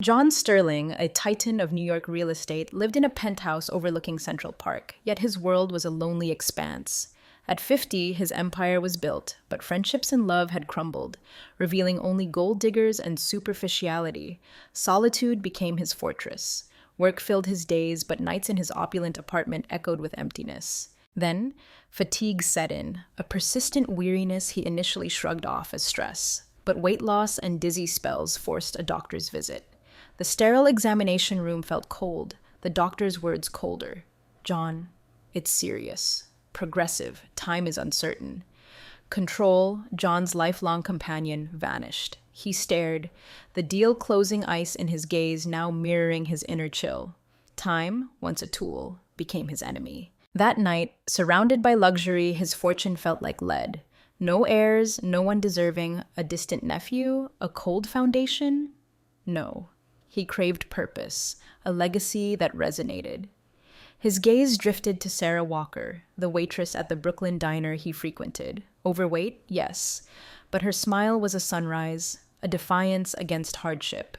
John Sterling, a titan of New York real estate, lived in a penthouse overlooking Central Park, yet his world was a lonely expanse. At 50, his empire was built, but friendships and love had crumbled, revealing only gold diggers and superficiality. Solitude became his fortress. Work filled his days, but nights in his opulent apartment echoed with emptiness. Then, fatigue set in, a persistent weariness he initially shrugged off as stress. But weight loss and dizzy spells forced a doctor's visit. The sterile examination room felt cold, the doctor's words colder. "John, it's serious. Progressive. Time is uncertain." Control, John's lifelong companion, vanished. He stared, the deal closing ice in his gaze now mirroring his inner chill. Time, once a tool, became his enemy. That night, surrounded by luxury, his fortune felt like lead. No heirs, no one deserving, a distant nephew, a cold foundation? No. He craved purpose, a legacy that resonated. His gaze drifted to Sarah Walker, the waitress at the Brooklyn diner he frequented. Overweight? Yes. But her smile was a sunrise, a defiance against hardship.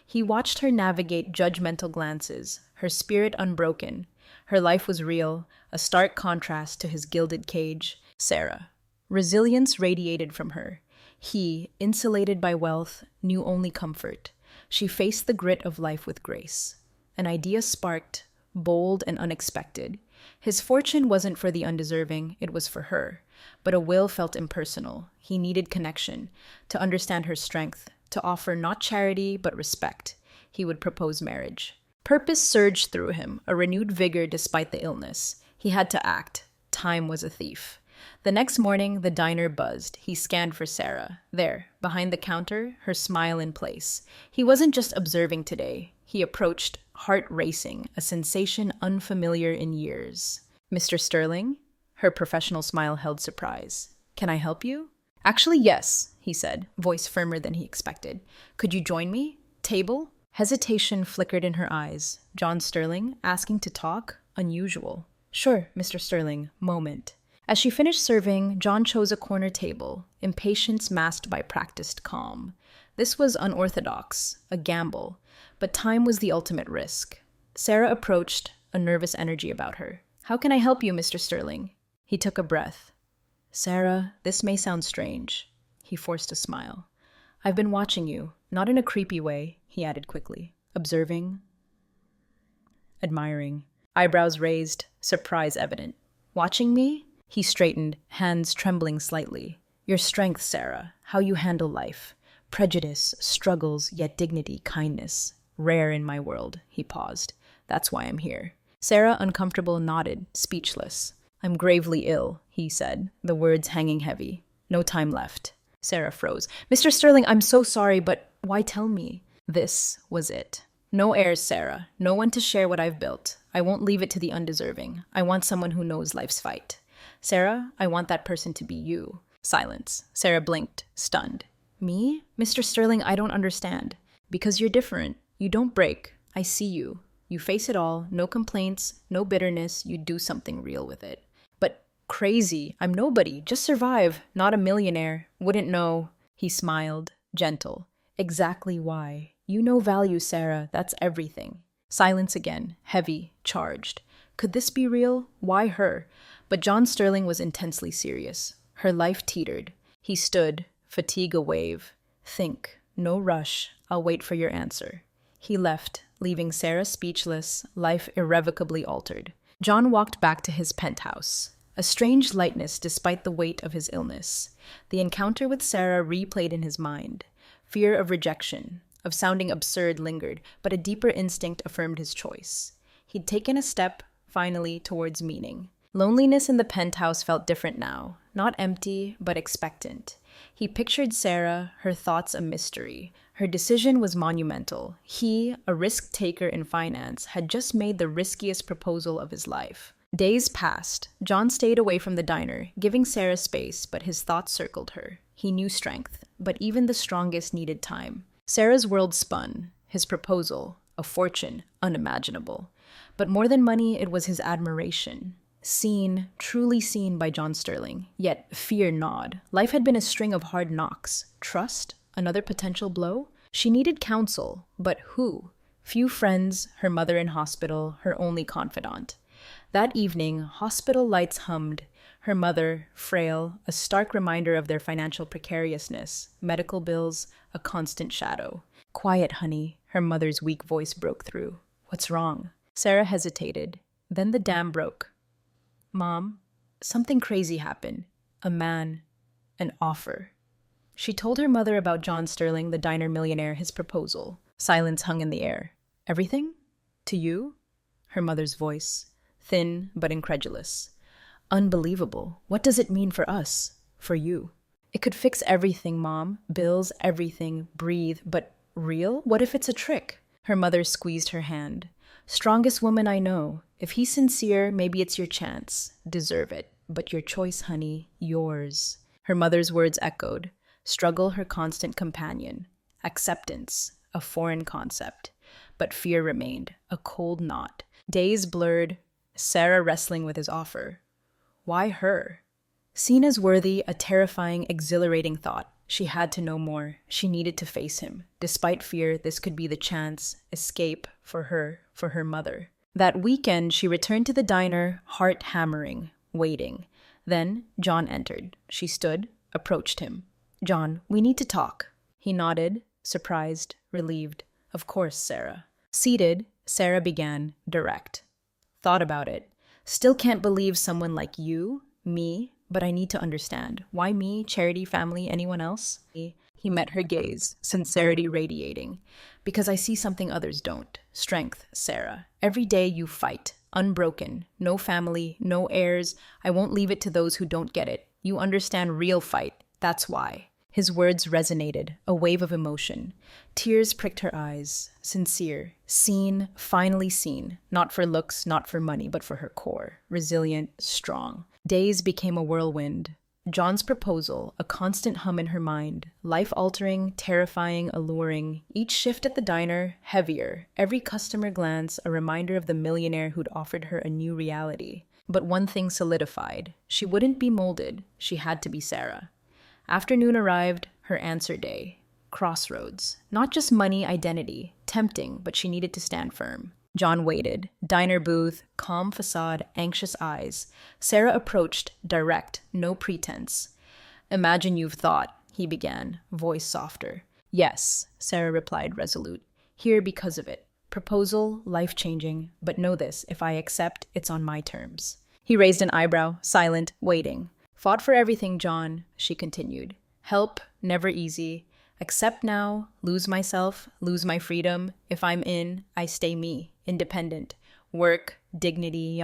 He watched her navigate judgmental glances, her spirit unbroken. Her life was real, a stark contrast to his gilded cage. Sarah. Resilience radiated from her. He, insulated by wealth, knew only comfort. She faced the grit of life with grace. An idea sparked, bold and unexpected. His fortune wasn't for the undeserving, it was for her. But a will felt impersonal. He needed connection, to understand her strength, to offer not charity but respect. He would propose marriage. Purpose surged through him, a renewed vigor despite the illness. He had to act. Time was a thief. The next morning, the diner buzzed. He scanned for Sarah. There, behind the counter, her smile in place. He wasn't just observing today. He approached, heart racing, a sensation unfamiliar in years. "Mr. Sterling?" Her professional smile held surprise. "Can I help you?" "Actually, yes," he said, voice firmer than he expected. "Could you join me? Table?" Hesitation flickered in her eyes. John Sterling, asking to talk? Unusual. "Sure, Mr. Sterling. Moment." As she finished serving, John chose a corner table, impatience masked by practiced calm. This was unorthodox, a gamble, but time was the ultimate risk. Sarah approached, a nervous energy about her. "How can I help you, Mr. Sterling?" He took a breath. "Sarah, this may sound strange." He forced a smile. "I've been watching you, not in a creepy way," he added quickly. "Observing, admiring." Eyebrows raised, surprise evident. "Watching me?" He straightened, hands trembling slightly. "Your strength, Sarah, how you handle life. Prejudice, struggles, yet dignity, kindness. Rare in my world." He paused. "That's why I'm here." Sarah, uncomfortable, nodded, speechless. "I'm gravely ill," he said, the words hanging heavy. "No time left." Sarah froze. "Mr. Sterling, I'm so sorry, but why tell me?" This was it. "No heirs, Sarah. No one to share what I've built. I won't leave it to the undeserving. I want someone who knows life's fight." "Sarah, I want that person to be you." Silence. Sarah blinked, stunned. "Me? Mr. Sterling, I don't understand." "Because you're different. You don't break. I see you. You face it all, no complaints, no bitterness, you do something real with it." "But crazy. I'm nobody. Just survive. Not a millionaire. Wouldn't know." He smiled, gentle. "Exactly why. You know value, Sarah. That's everything." Silence again, heavy, charged. Could this be real? Why her? But John Sterling was intensely serious. Her life teetered. He stood, fatigue a wave. "Think. No rush. I'll wait for your answer." He left, leaving Sarah speechless, life irrevocably altered. John walked back to his penthouse. A strange lightness despite the weight of his illness. The encounter with Sarah replayed in his mind. Fear of rejection, of sounding absurd lingered, but a deeper instinct affirmed his choice. He'd taken a step, finally, towards meaning. Loneliness in the penthouse felt different now, not empty, but expectant. He pictured Sarah, her thoughts a mystery. Her decision was monumental. He, a risk-taker in finance, had just made the riskiest proposal of his life. Days passed. John stayed away from the diner, giving Sarah space, but his thoughts circled her. He knew strength, but even the strongest needed time. Sarah's world spun. His proposal, a fortune, unimaginable. But more than money, it was his admiration. Seen, truly seen by John Sterling. Yet fear gnawed. Life had been a string of hard knocks. Trust? Another potential blow? She needed counsel, but who? Few friends, her mother in hospital, her only confidant. That evening, hospital lights hummed. Her mother, frail, a stark reminder of their financial precariousness, medical bills, a constant shadow. Quiet, honey, her mother's weak voice broke through. What's wrong? Sarah hesitated. Then the dam broke. Mom, something crazy happened. A man, an offer. She told her mother about John Sterling, the diner millionaire, his proposal. Silence hung in the air. Everything? To you? Her mother's voice, thin but incredulous. Unbelievable. What does it mean for us? For you? It could fix everything, Mom. Bills, everything. Breathe. But real? What if it's a trick? Her mother squeezed her hand. Strongest woman I know. If he's sincere, maybe it's your chance. Deserve it. But your choice, honey. Yours. Her mother's words echoed. Struggle, her constant companion. Acceptance, a foreign concept. But fear remained, a cold knot. Days blurred, Sarah wrestling with his offer. Why her? Seen as worthy, a terrifying, exhilarating thought. She had to know more. She needed to face him. Despite fear, this could be the chance, escape for her mother. That weekend, she returned to the diner, heart hammering, waiting. Then John entered. She stood, approached him. John, we need to talk. He nodded, surprised, relieved. Of course, Sarah. Seated, Sarah began, direct. Thought about it. Still can't believe someone like you, me, but I need to understand. Why me, charity, family, anyone else? He met her gaze, sincerity radiating. Because I see something others don't. Strength, Sarah. Every day you fight, unbroken. No family, no heirs. I won't leave it to those who don't get it. You understand real fight. That's why. His words resonated, a wave of emotion. Tears pricked her eyes. Sincere. Seen, finally seen. Not for looks, not for money, but for her core. Resilient, strong. Days became a whirlwind. John's proposal, a constant hum in her mind. Life-altering, terrifying, alluring. Each shift at the diner, heavier. Every customer glance, a reminder of the millionaire who'd offered her a new reality. But one thing solidified. She wouldn't be molded. She had to be Sarah. Afternoon arrived, her answer day. Crossroads. Not just money, identity. Tempting, but she needed to stand firm. John waited. Diner booth, calm facade, anxious eyes. Sarah approached, direct, no pretense. Imagine you've thought, he began, voice softer. Yes, Sarah replied, resolute. Here because of it. Proposal, life-changing, but know this, if I accept, it's on my terms. He raised an eyebrow, silent, waiting. Fought for everything, John, she continued. Help, never easy. Accept now, lose myself, lose my freedom. If I'm in, I stay me, independent. Work, dignity,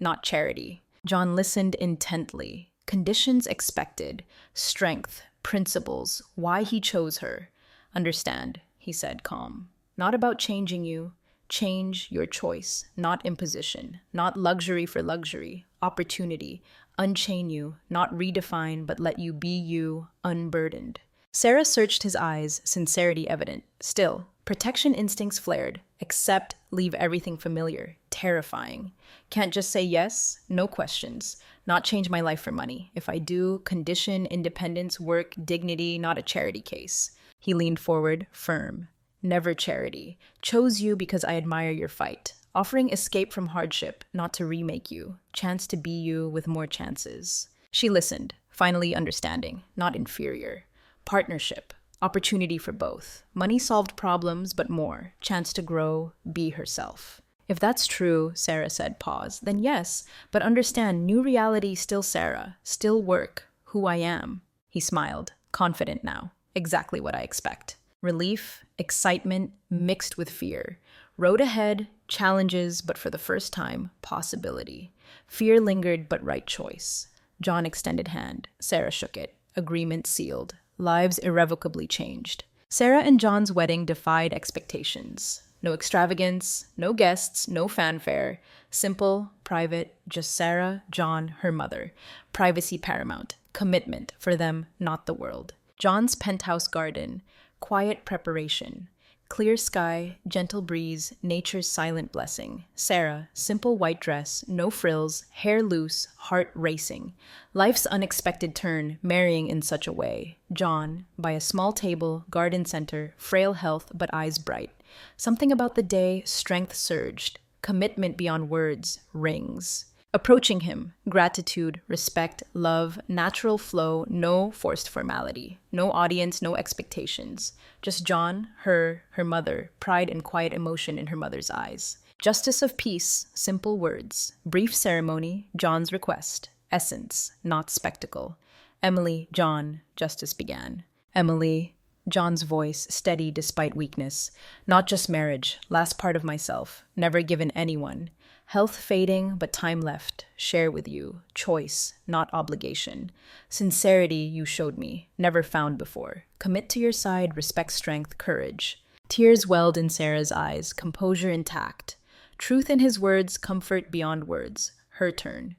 not charity. John listened intently. Conditions expected, strength, principles, why he chose her. Understand, he said, calm. Not about changing you. Change your choice, not imposition, not luxury for luxury, opportunity. Unchain you, not redefine, but let you be you, unburdened. Sarah searched his eyes, sincerity evident. Still, protection instincts flared. Accept, leave everything familiar. Terrifying. Can't just say yes, no questions. Not change my life for money. If I do, condition, independence, work, dignity, not a charity case. He leaned forward, firm. Never charity. Chose you because I admire your fight. Offering escape from hardship, not to remake you. Chance to be you with more chances. She listened, finally understanding, not inferior. Partnership. Opportunity for both. Money solved problems, but more. Chance to grow, be herself. If that's true, Sarah said, pause, then yes, but understand, new reality still Sarah, still work, who I am. He smiled, confident now. Exactly what I expect. Relief, excitement, mixed with fear. Road ahead, challenges, but for the first time, possibility. Fear lingered, but right choice. John extended hand. Sarah shook it. Agreement sealed. Lives irrevocably changed. Sarah and John's wedding defied expectations. No extravagance, no guests, no fanfare. Simple, private, just Sarah, John, her mother. Privacy paramount. Commitment for them, not the world. John's penthouse garden. Quiet preparation. Clear sky, gentle breeze, nature's silent blessing. Sarah, simple white dress, no frills, hair loose, heart racing. Life's unexpected turn, marrying in such a way. John, by a small table, garden center, frail health but eyes bright. Something about the day, strength surged. Commitment beyond words, rings. Approaching him, gratitude, respect, love, natural flow, no forced formality, no audience, no expectations. Just John, her mother, pride and quiet emotion in her mother's eyes. Justice of peace, simple words. Brief ceremony, John's request. Essence, not spectacle. Emily, John, justice began. Emily, John's voice, steady despite weakness. Not just marriage, last part of myself, never given anyone. Health fading, but time left. Share with you. Choice, not obligation. Sincerity you showed me, never found before. Commit to your side, respect strength, courage. Tears welled in Sarah's eyes, composure intact. Truth in his words, comfort beyond words. Her turn.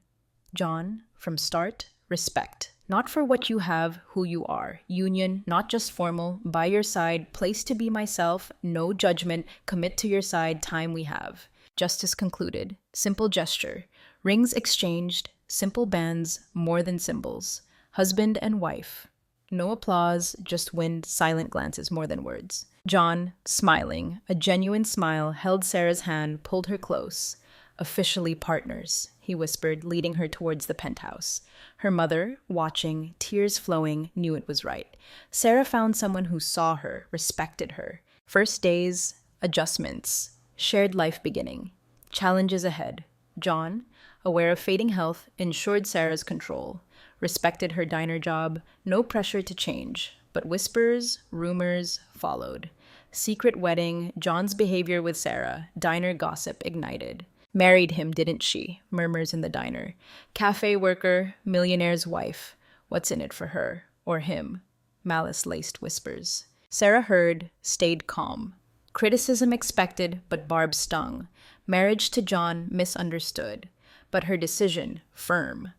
John, from start, respect. Not for what you have, who you are. Union, not just formal, by your side, place to be myself, no judgment, commit to your side, time we have. Justice concluded. Simple gesture. Rings exchanged. Simple bands, more than symbols. Husband and wife. No applause, just wind, silent glances more than words. John, smiling, a genuine smile, held Sarah's hand, pulled her close. Officially partners, he whispered, leading her towards the penthouse. Her mother, watching, tears flowing, knew it was right. Sarah found someone who saw her, respected her. First days, adjustments. Shared life beginning. Challenges ahead. John, aware of fading health, ensured Sarah's control. Respected her diner job, no pressure to change. But whispers, rumors followed. Secret wedding, John's behavior with Sarah, diner gossip ignited. Married him, didn't she? Murmurs in the diner. Cafe worker, millionaire's wife. What's in it for her? Or him? Malice-laced whispers. Sarah heard, stayed calm. Criticism expected, but barbs stung. Marriage to John misunderstood. But her decision, firm.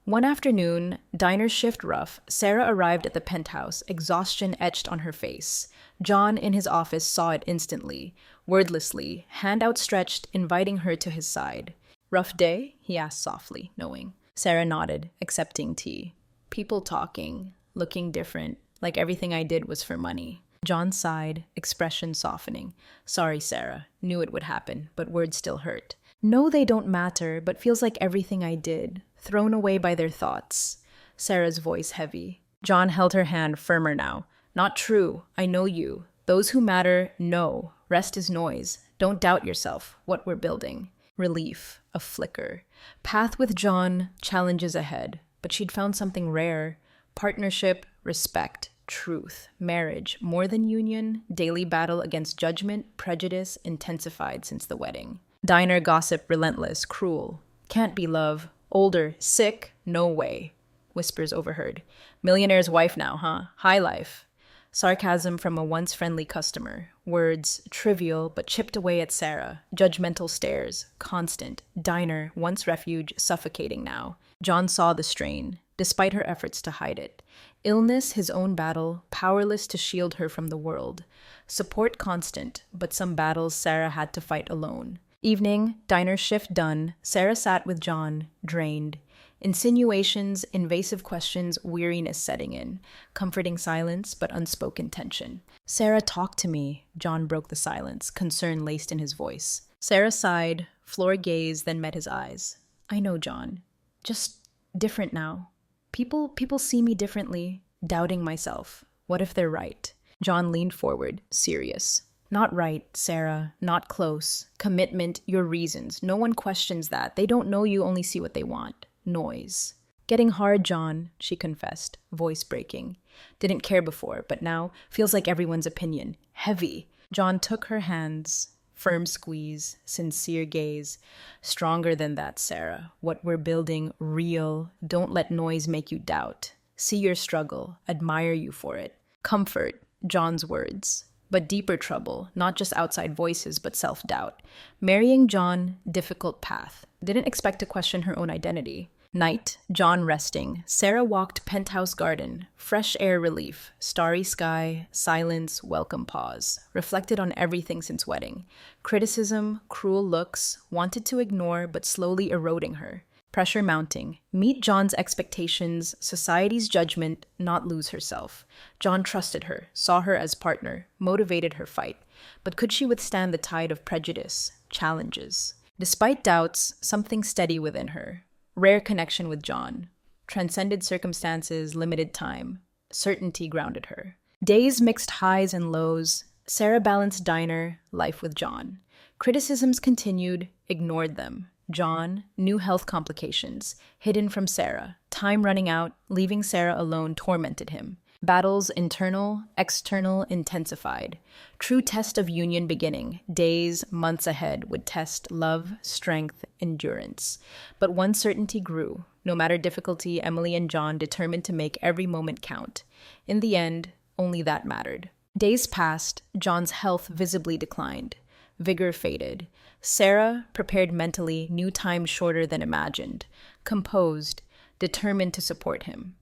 One afternoon, diner shift rough, Sarah arrived at the penthouse, exhaustion etched on her face. John in his office saw it instantly, wordlessly, hand outstretched, inviting her to his side. Rough day? He asked softly, knowing. Sarah nodded, accepting tea. People talking, looking different, like everything I did was for money. John sighed, expression softening. Sorry, Sarah. Knew it would happen, but words still hurt. No, they don't matter, but feels like everything I did. Thrown away by their thoughts. Sarah's voice heavy. John held her hand firmer now. Not true. I know you. Those who matter, know. Rest is noise. Don't doubt yourself. What we're building. Relief. A flicker. Path with John. Challenges ahead. But she'd found something rare. Partnership. Respect. Truth, marriage, more than union, daily battle against judgment, prejudice, intensified since the wedding. Diner gossip relentless, cruel. Can't be love. Older, sick, no way. Whispers overheard. Millionaire's wife now, huh? High life. Sarcasm from a once friendly customer. Words, trivial, but chipped away at Sarah. Judgmental stares, constant. Diner, once refuge, suffocating now. John saw the strain, despite her efforts to hide it. Illness, his own battle, powerless to shield her from the world. Support constant, but some battles Sarah had to fight alone. Evening, diner shift done, Sarah sat with John, drained. Insinuations, invasive questions, weariness setting in. Comforting silence, but unspoken tension. Sarah, talk to me. John broke the silence, concern laced in his voice. Sarah sighed, floor gaze, then met his eyes. I know, John. Just different now. People see me differently, doubting myself. What if they're right? John leaned forward, serious. Not right, Sarah, not close. Commitment, your reasons. No one questions that. They don't know you, only see what they want. Noise. Getting hard, John, she confessed, voice breaking. Didn't care before, but now feels like everyone's opinion. Heavy. John took her hands. Firm squeeze, sincere gaze. Stronger than that, Sarah. What we're building, real. Don't let noise make you doubt. See your struggle, admire you for it. Comfort, John's words. But deeper trouble, not just outside voices, but self-doubt. Marrying John, difficult path. Didn't expect to question her own identity. Night, John resting. Sarah walked penthouse garden. Fresh air relief. Starry sky. Silence. Welcome pause. Reflected on everything since wedding. Criticism. Cruel looks. Wanted to ignore but slowly eroding her. Pressure mounting. Meet John's expectations. Society's judgment. Not lose herself. John trusted her. Saw her as partner. Motivated her fight. But could she withstand the tide of prejudice? Challenges. Despite doubts, something steady within her. Rare connection with John. Transcended circumstances, limited time. Certainty grounded her. Days mixed highs and lows. Sarah balanced diner, life with John. Criticisms continued, ignored them. John, new health complications, hidden from Sarah. Time running out, leaving Sarah alone tormented him. Battles internal, external intensified. True test of union beginning. Days, months ahead would test love, strength, endurance. But one certainty grew. No matter difficulty, Emily and John determined to make every moment count. In the end, only that mattered. Days passed, John's health visibly declined. Vigor faded. Sarah, prepared mentally, knew time shorter than imagined. Composed, determined to support him.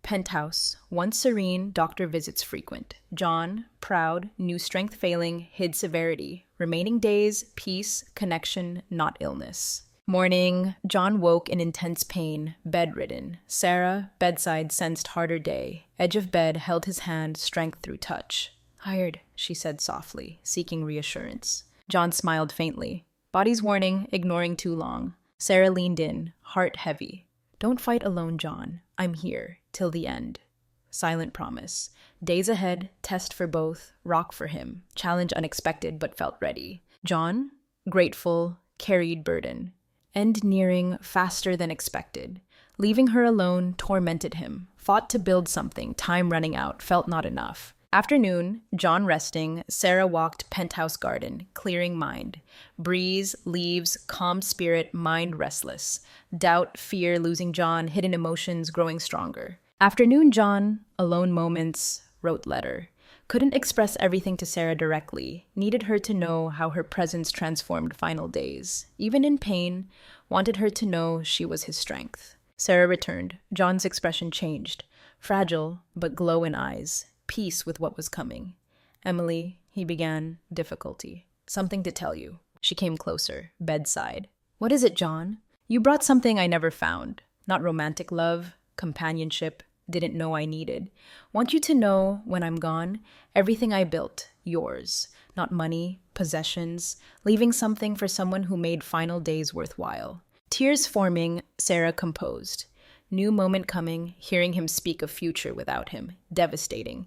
Penthouse, once serene, doctor visits frequent. John, proud, knew strength failing, hid severity. Remaining days, peace, connection, not illness. Morning, John woke in intense pain, bedridden. Sarah, bedside, sensed harder day. Edge of bed, held his hand, strength through touch. Tired, she said softly, seeking reassurance. John smiled faintly. Body's warning, ignoring too long. Sarah leaned in, heart heavy. Don't fight alone, John. I'm here, till the end. Silent promise. Days ahead, test for both, rock for him. Challenge unexpected, but felt ready. John, grateful, carried burden. End nearing, faster than expected. Leaving her alone tormented him. Fought to build something, time running out, felt not enough. Afternoon, John resting, Sarah walked penthouse garden, clearing mind. Breeze, leaves, calm spirit, mind restless. Doubt, fear, losing John, hidden emotions growing stronger. Afternoon, John, alone moments, wrote letter. Couldn't express everything to Sarah directly, needed her to know how her presence transformed final days. Even in pain, wanted her to know she was his strength. Sarah returned. John's expression changed. Fragile, but glow in eyes. Peace with what was coming. Emily, he began, difficulty. Something to tell you. She came closer, bedside. What is it, John? You brought something I never found. Not romantic love, companionship, didn't know I needed. Want you to know, when I'm gone, everything I built, yours. Not money, possessions, leaving something for someone who made final days worthwhile. Tears forming, Sarah composed. New moment coming, hearing him speak of future without him. Devastating.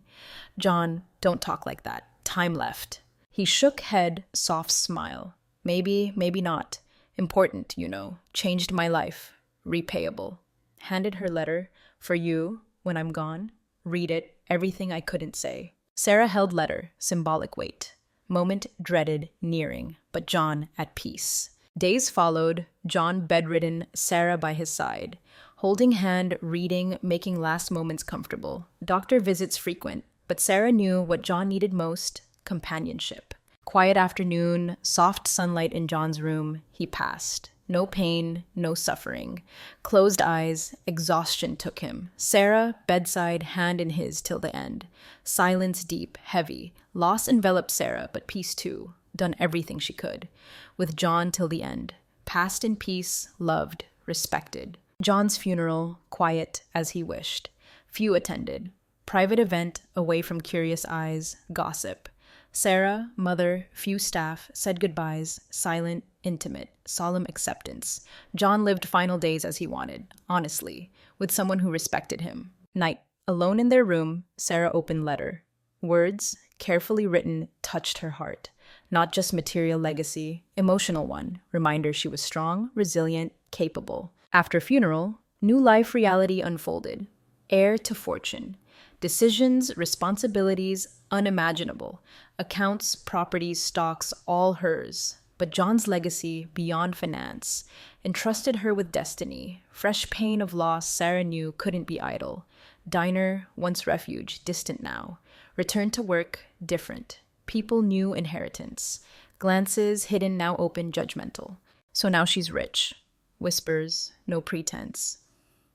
John, don't talk like that. Time left. He shook head, soft smile. Maybe, maybe not. Important, you know. Changed my life. Repayable. Handed her letter. For you, when I'm gone. Read it. Everything I couldn't say. Sarah held letter. Symbolic weight. Moment dreaded, nearing. But John at peace. Days followed. John bedridden, Sarah by his side. Holding hand, reading, making last moments comfortable. Doctor visits frequent, but Sarah knew what John needed most, companionship. Quiet afternoon, soft sunlight in John's room, he passed. No pain, no suffering. Closed eyes, exhaustion took him. Sarah, bedside, hand in his till the end. Silence deep, heavy. Loss enveloped Sarah, but peace too. Done everything she could. With John till the end. Passed in peace, loved, respected. John's funeral, quiet as he wished. Few attended. Private event, away from curious eyes, gossip. Sarah, mother, few staff, said goodbyes, silent, intimate, solemn acceptance. John lived final days as he wanted, honestly, with someone who respected him. Night. Alone in their room, Sarah opened letter. Words, carefully written, touched her heart. Not just material legacy, emotional one. Reminder she was strong, resilient, capable. After funeral, new life reality unfolded. Heir to fortune. Decisions, responsibilities, unimaginable. Accounts, properties, stocks, all hers. But John's legacy, beyond finance, entrusted her with destiny. Fresh pain of loss Sarah knew couldn't be idle. Diner, once refuge, distant now. Return to work, different. People new inheritance. Glances, hidden, now open, judgmental. So now she's rich. Whispers, no pretense.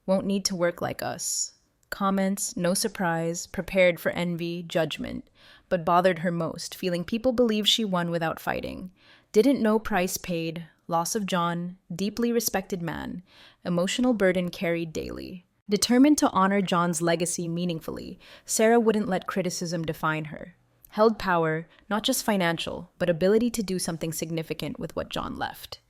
Won't need to work like us. Comments, no surprise, prepared for envy, judgment, but bothered her most, feeling people believed she won without fighting. Didn't know price paid, loss of John, deeply respected man, emotional burden carried daily. Determined to honor John's legacy meaningfully, Sarah wouldn't let criticism define her. Held power, not just financial, but ability to do something significant with what John left.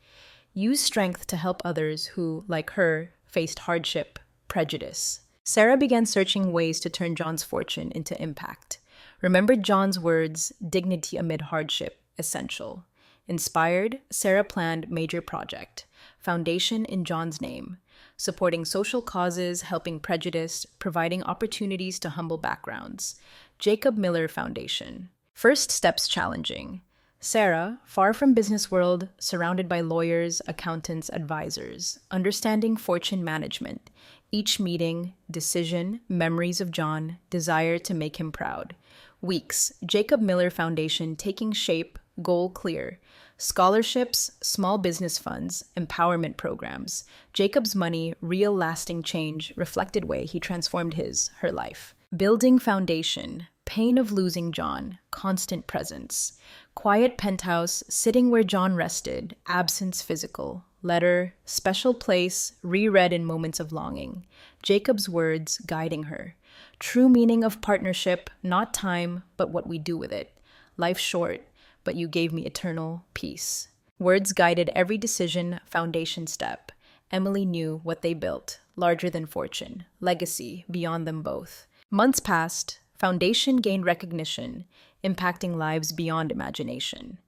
Used strength to help others who, like her, faced hardship, prejudice. Sarah began searching ways to turn John's fortune into impact. Remembered John's words, dignity amid hardship, essential. Inspired, Sarah planned major project, foundation in John's name, supporting social causes, helping prejudice, providing opportunities to humble backgrounds. Jacob Miller Foundation. First steps challenging. Sarah, far from business world, surrounded by lawyers, accountants, advisors, understanding fortune management. Each meeting, decision, memories of John, desire to make him proud. Weeks, Jacob Miller Foundation taking shape, goal clear. Scholarships, small business funds, empowerment programs. Jacob's money, real lasting change, reflected way he transformed her life. Building foundation, pain of losing John, constant presence. Quiet penthouse, sitting where John rested, absence physical. Letter, special place, reread in moments of longing. Jacob's words guiding her. True meaning of partnership, not time, but what we do with it. Life short, but you gave me eternal peace. Words guided every decision, foundation step. Emily knew what they built, larger than fortune, legacy beyond them both. Months passed, foundation gained recognition, impacting lives beyond imagination.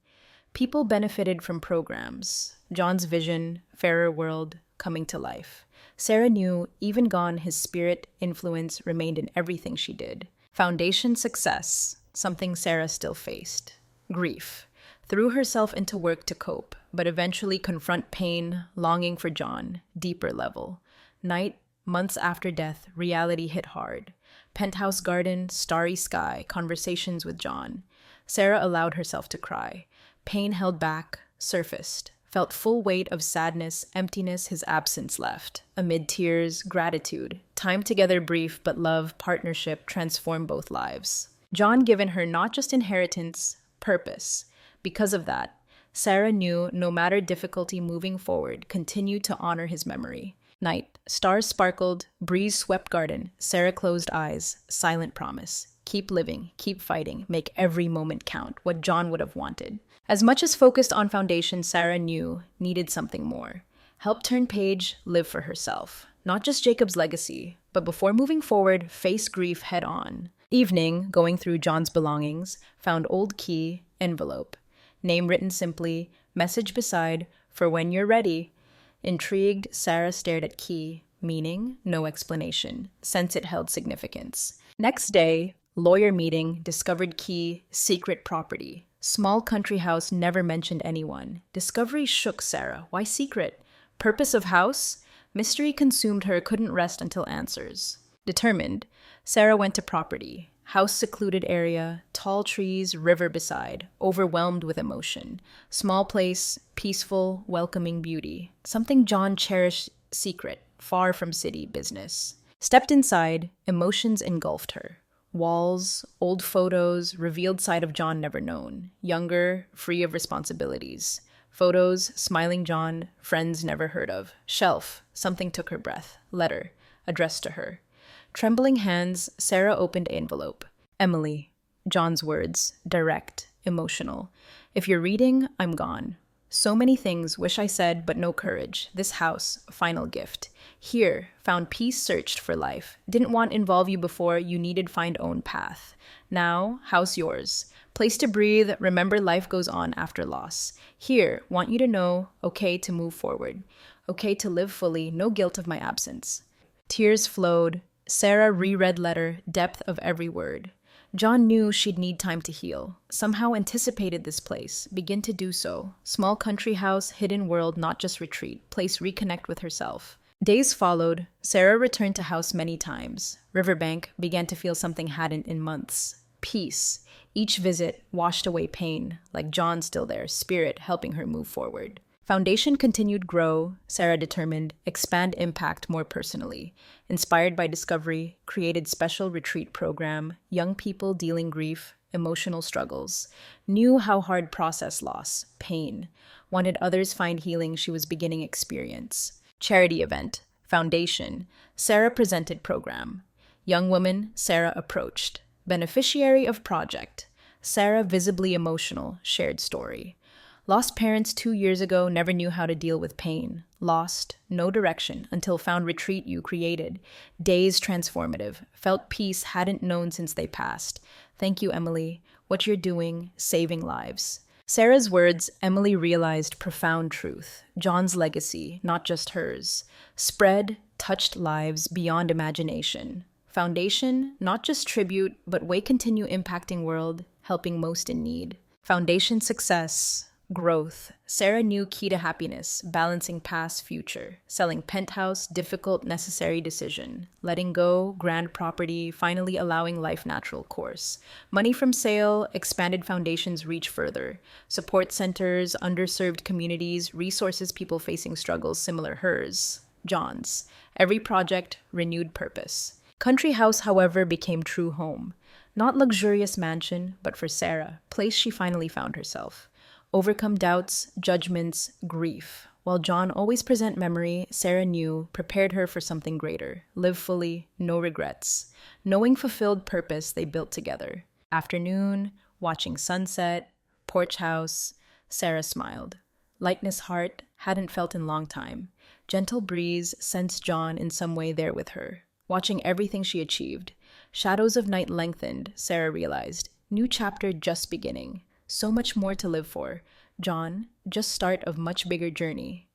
People benefited from programs, John's vision, fairer world, coming to life. Sarah knew, even gone, his spirit, influence remained in everything she did. Foundation success, something Sarah still faced. Grief. Threw herself into work to cope, but eventually confront pain, longing for John, deeper level. Night, months after death, reality hit hard. Penthouse garden, starry sky, conversations with John. Sarah allowed herself to cry. Pain held back, surfaced. Felt full weight of sadness, emptiness his absence left. Amid tears, gratitude. Time together brief, but love, partnership transformed both lives. John given her not just inheritance, purpose. Because of that, Sarah knew no matter difficulty moving forward, continued to honor his memory. Night, stars sparkled, breeze swept garden. Sarah closed eyes, silent promise. Keep living, keep fighting, make every moment count, what John would have wanted. As much as focused on foundation, Sarah knew needed something more. Help turn page, live for herself. Not just Jacob's legacy, but before moving forward, face grief head on. Evening, going through John's belongings, found old key, envelope. Name written simply, message beside, for when you're ready. Intrigued, Sarah stared at key, meaning, no explanation, since it held significance. Next day, lawyer meeting, discovered key, secret property. Small country house never mentioned anyone. Discovery shook Sarah. Why secret? Purpose of house? Mystery consumed her, couldn't rest until answers. Determined, Sarah went to property. House secluded area, tall trees, river beside, overwhelmed with emotion. Small place, peaceful, welcoming beauty. Something John cherished secret, far from city business. Stepped inside, emotions engulfed her. Walls, old photos, revealed side of John never known. Younger, free of responsibilities. Photos, smiling John, friends never heard of. Shelf, something took her breath. Letter, addressed to her. Trembling hands, Sarah opened envelope. Emily, John's words, direct, emotional. If you're reading, I'm gone. So many things, wish I said, but no courage. This house, final gift. Here, found peace, searched for life. Didn't want involve you before, you needed find own path. Now, house yours. Place to breathe, remember life goes on after loss. Here, want you to know, okay to move forward. Okay to live fully, no guilt of my absence. Tears flowed. Sarah reread letter, depth of every word. John knew she'd need time to heal. Somehow anticipated this place, begin to do so. Small country house, hidden world, not just retreat. Place reconnect with herself. Days followed. Sarah returned to house many times. Riverbank began to feel something hadn't in months. Peace. Each visit washed away pain, like John still there, spirit helping her move forward. Foundation continued grow, Sarah determined, expand impact more personally. Inspired by discovery, created special retreat program, young people dealing grief, emotional struggles, knew how hard process loss, pain, wanted others find healing she was beginning experience. Charity event, Foundation, Sarah presented program. Young woman, Sarah approached. Beneficiary of project, Sarah visibly emotional, shared story. Lost parents 2 years ago, never knew how to deal with pain. Lost, no direction, until found retreat you created. Days transformative, felt peace hadn't known since they passed. Thank you, Emily. What you're doing, saving lives. Sarah's words, Emily realized profound truth. John's legacy, not just hers. Spread, touched lives beyond imagination. Foundation, not just tribute, but way continue impacting world, helping most in need. Foundation success. Growth. Sarah knew key to happiness, balancing past, future. Selling penthouse, difficult, necessary decision. Letting go, grand property, finally allowing life natural course. Money from sale, expanded foundations reach further. Support centers, underserved communities, resources people facing struggles similar hers. John's. Every project, renewed purpose. Country house, however, became true home. Not luxurious mansion, but for Sarah, place she finally found herself. Overcome doubts, judgments, grief. While John always present memory, Sarah knew, prepared her for something greater. Live fully, no regrets. Knowing fulfilled purpose they built together. Afternoon, watching sunset, porch house, Sarah smiled. Lightness heart, hadn't felt in long time. Gentle breeze, sensed John in some way there with her. Watching everything she achieved. Shadows of night lengthened, Sarah realized. New chapter just beginning. So much more to live for. John, just start of much bigger journey.